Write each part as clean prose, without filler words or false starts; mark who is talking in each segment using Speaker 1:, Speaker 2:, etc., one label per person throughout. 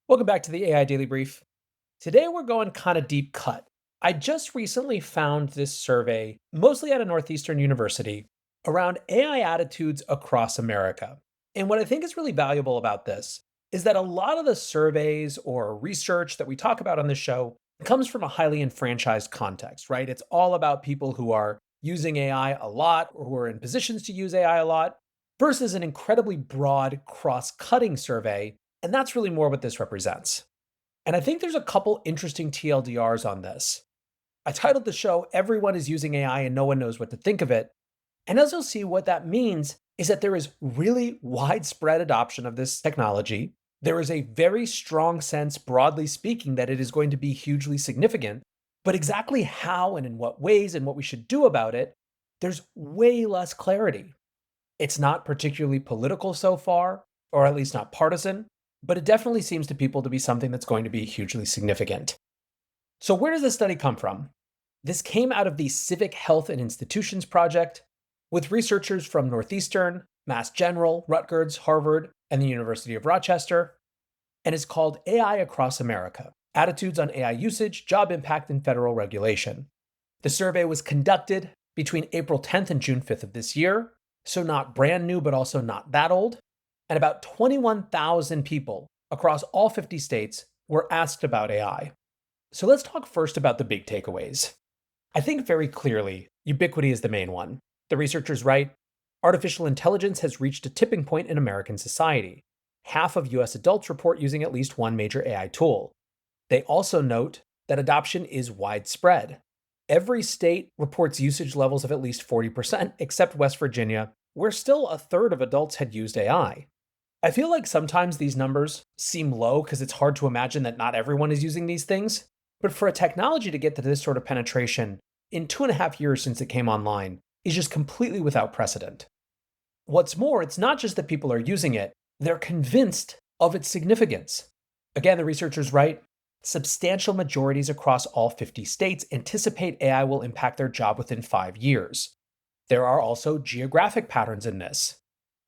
Speaker 1: Welcome back to the AI Daily Brief. Today we're going kind of deep cut. I just recently found this survey, mostly out of Northeastern University, around AI attitudes across America. And what I think is really valuable about this is that a lot of the surveys or research that we talk about on this show comes from a highly enfranchised context, right? It's all about people who are using AI a lot or who are in positions to use AI a lot versus an incredibly broad cross cutting survey. And that's really more what this represents. And I think there's a couple interesting TLDRs on this. I titled the show, Everyone is Using AI and No One Knows What to Think of It. And as you'll see, what that means is that there is really widespread adoption of this technology. There is a very strong sense, broadly speaking, that it is going to be hugely significant. But exactly how and in what ways and what we should do about it, there's way less clarity. It's not particularly political so far, or at least not partisan, but it definitely seems to people to be something that's going to be hugely significant. So, where does this study come from? This came out of the Civic Health and Institutions Project with researchers from Northeastern, Mass General, Rutgers, Harvard, and the University of Rochester, and is called AI Across America: Attitudes on AI Usage, Job Impact, and Federal Regulation. The survey was conducted between April 10th and June 5th of this year, so not brand new, but also not that old. And about 21,000 people across all 50 states were asked about AI. So let's talk first about the big takeaways. I think very clearly, ubiquity is the main one. The researchers write, artificial intelligence has reached a tipping point in American society. Half of US adults report using at least one major AI tool. They also note that adoption is widespread. Every state reports usage levels of at least 40%, except West Virginia, where still a third of adults had used AI. I feel like sometimes these numbers seem low because it's hard to imagine that not everyone is using these things. But for a technology to get to this sort of penetration in 2.5 years since it came online is just completely without precedent. What's more, it's not just that people are using it, they're convinced of its significance. Again, the researchers write, substantial majorities across all 50 states anticipate AI will impact their job within 5 years. There are also geographic patterns in this.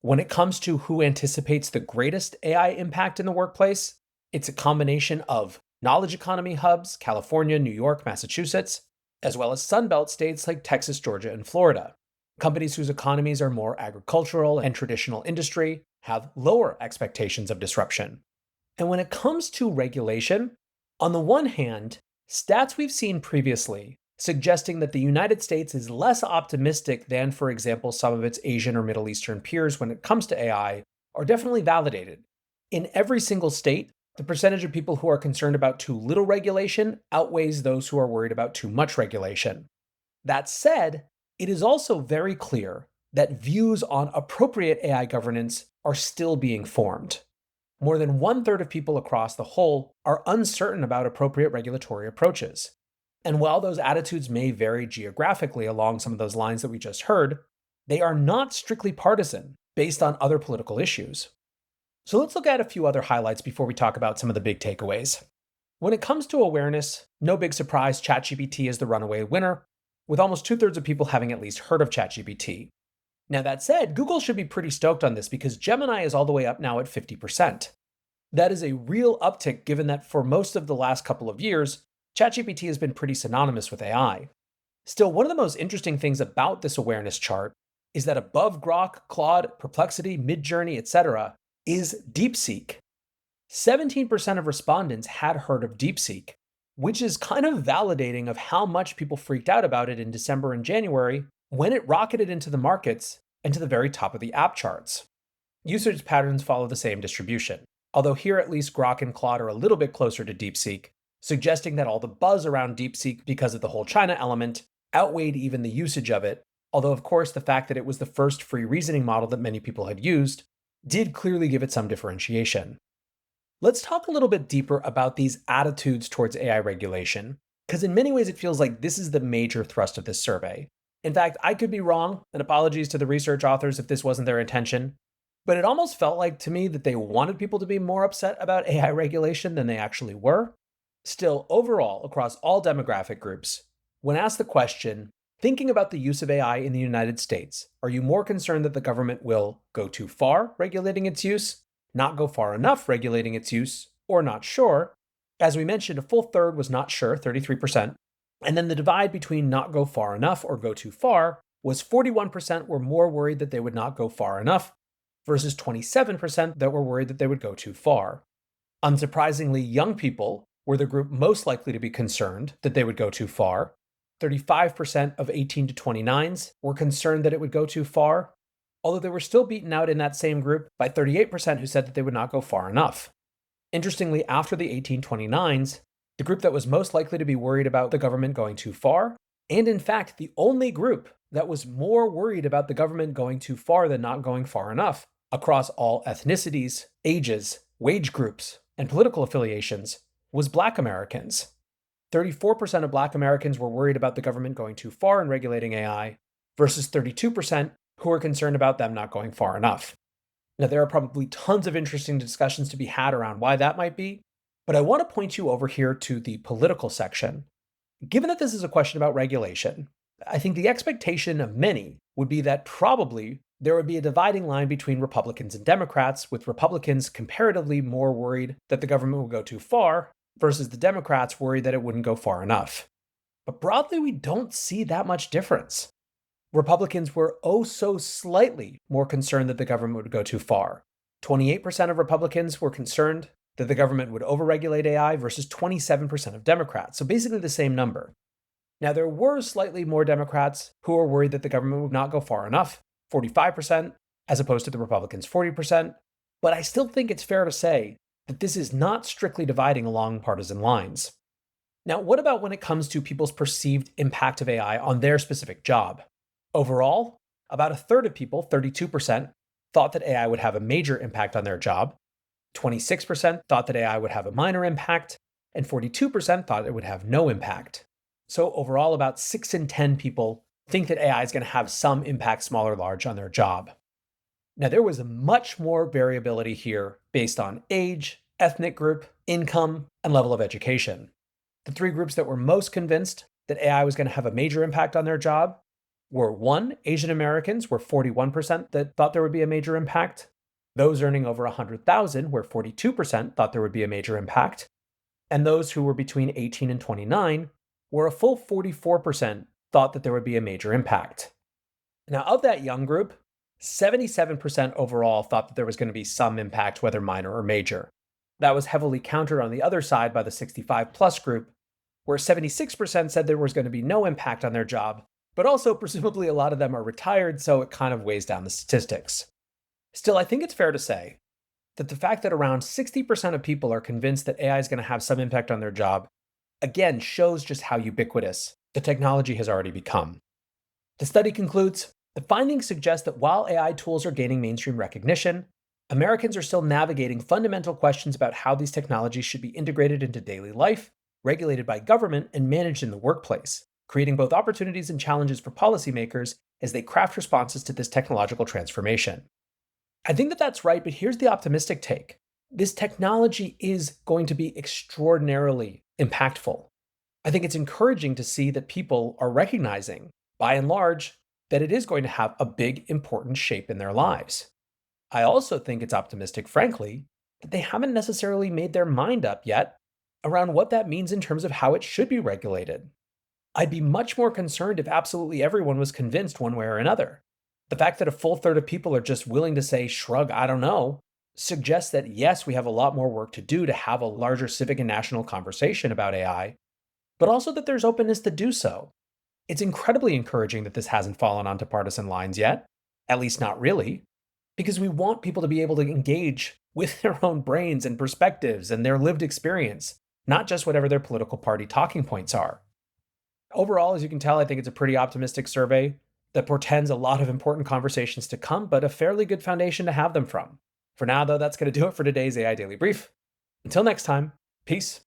Speaker 1: When it comes to who anticipates the greatest AI impact in the workplace, it's a combination of knowledge economy hubs, California, New York, Massachusetts, as well as Sunbelt states like Texas, Georgia, and Florida. Companies whose economies are more agricultural and traditional industry have lower expectations of disruption. And when it comes to regulation, on the one hand, stats we've seen previously suggesting that the United States is less optimistic than, for example, some of its Asian or Middle Eastern peers when it comes to AI are definitely validated. In every single state, the percentage of people who are concerned about too little regulation outweighs those who are worried about too much regulation. That said, it is also very clear that views on appropriate AI governance are still being formed. More than one-third of people across the whole are uncertain about appropriate regulatory approaches. And while those attitudes may vary geographically along some of those lines that we just heard, they are not strictly partisan based on other political issues. So let's look at a few other highlights before we talk about some of the big takeaways. When it comes to awareness, no big surprise, ChatGPT is the runaway winner, with almost 2/3 of people having at least heard of ChatGPT. Now that said, Google should be pretty stoked on this because Gemini is all the way up now at 50%. That is a real uptick given that for most of the last couple of years, ChatGPT has been pretty synonymous with AI. Still, one of the most interesting things about this awareness chart is that above Grok, Claude, Perplexity, Midjourney, etc., is DeepSeek. 17% of respondents had heard of DeepSeek, which is kind of validating of how much people freaked out about it in December and January when it rocketed into the markets and to the very top of the app charts. Usage patterns follow the same distribution, although here at least Grok and Claude are a little bit closer to DeepSeek, suggesting that all the buzz around DeepSeek because of the whole China element outweighed even the usage of it, although of course the fact that it was the first free reasoning model that many people had used did clearly give it some differentiation. Let's talk a little bit deeper about these attitudes towards AI regulation, because in many ways it feels like this is the major thrust of this survey. In fact, I could be wrong, and apologies to the research authors if this wasn't their intention, but it almost felt like to me that they wanted people to be more upset about AI regulation than they actually were. Still, overall, across all demographic groups, when asked the question, thinking about the use of AI in the United States, are you more concerned that the government will go too far regulating its use, not go far enough regulating its use, or not sure. As we mentioned, a full third was not sure, 33%. And then the divide between not go far enough or go too far was 41% were more worried that they would not go far enough versus 27% that were worried that they would go too far. Unsurprisingly, young people were the group most likely to be concerned that they would go too far. 35% of 18 to 29s were concerned that it would go too far, although they were still beaten out in that same group by 38% who said that they would not go far enough. Interestingly, after the 1829s, the group that was most likely to be worried about the government going too far, and in fact, the only group that was more worried about the government going too far than not going far enough, across all ethnicities, ages, wage groups, and political affiliations, was Black Americans. 34% of Black Americans were worried about the government going too far in regulating AI, versus 32% who were concerned about them not going far enough. Now, there are probably tons of interesting discussions to be had around why that might be, but I want to point you over here to the political section. Given that this is a question about regulation, I think the expectation of many would be that probably there would be a dividing line between Republicans and Democrats, with Republicans comparatively more worried that the government would go too far, versus the Democrats worried that it wouldn't go far enough. But broadly, we don't see that much difference. Republicans were oh so slightly more concerned that the government would go too far. 28% of Republicans were concerned that the government would overregulate AI versus 27% of Democrats, so basically the same number. Now, there were slightly more Democrats who were worried that the government would not go far enough, 45%, as opposed to the Republicans' 40%, but I still think it's fair to say that this is not strictly dividing along partisan lines. Now, what about when it comes to people's perceived impact of AI on their specific job? Overall, about a third of people, 32%, thought that AI would have a major impact on their job, 26% thought that AI would have a minor impact, and 42% thought it would have no impact. So overall, about 6 in 10 people think that AI is going to have some impact, small or large, on their job. Now, there was much more variability here based on age, ethnic group, income, and level of education. The three groups that were most convinced that AI was going to have a major impact on their job were 1, Asian Americans, where 41% that thought there would be a major impact. Those earning over 100,000, where 42% thought there would be a major impact. And those who were between 18 and 29, where a full 44% thought that there would be a major impact. Now, of that young group, 77% overall thought that there was going to be some impact, whether minor or major. That was heavily countered on the other side by the 65 plus group, where 76% said there was going to be no impact on their job, but also presumably a lot of them are retired, so it kind of weighs down the statistics. Still, I think it's fair to say that the fact that around 60% of people are convinced that AI is going to have some impact on their job, again, shows just how ubiquitous the technology has already become. The study concludes, the findings suggest that while AI tools are gaining mainstream recognition, Americans are still navigating fundamental questions about how these technologies should be integrated into daily life, regulated by government, and managed in the workplace, creating both opportunities and challenges for policymakers as they craft responses to this technological transformation. I think that that's right, but here's the optimistic take. This technology is going to be extraordinarily impactful. I think it's encouraging to see that people are recognizing, by and large, that it is going to have a big, important shape in their lives. I also think it's optimistic, frankly, that they haven't necessarily made their mind up yet around what that means in terms of how it should be regulated. I'd be much more concerned if absolutely everyone was convinced one way or another. The fact that a full third of people are just willing to say, shrug, I don't know, suggests that yes, we have a lot more work to do to have a larger civic and national conversation about AI, but also that there's openness to do so. It's incredibly encouraging that this hasn't fallen onto partisan lines yet, at least not really, because we want people to be able to engage with their own brains and perspectives and their lived experience, not just whatever their political party talking points are. Overall, as you can tell, I think it's a pretty optimistic survey that portends a lot of important conversations to come, but a fairly good foundation to have them from. For now, though, that's going to do it for today's AI Daily Brief. Until next time, peace.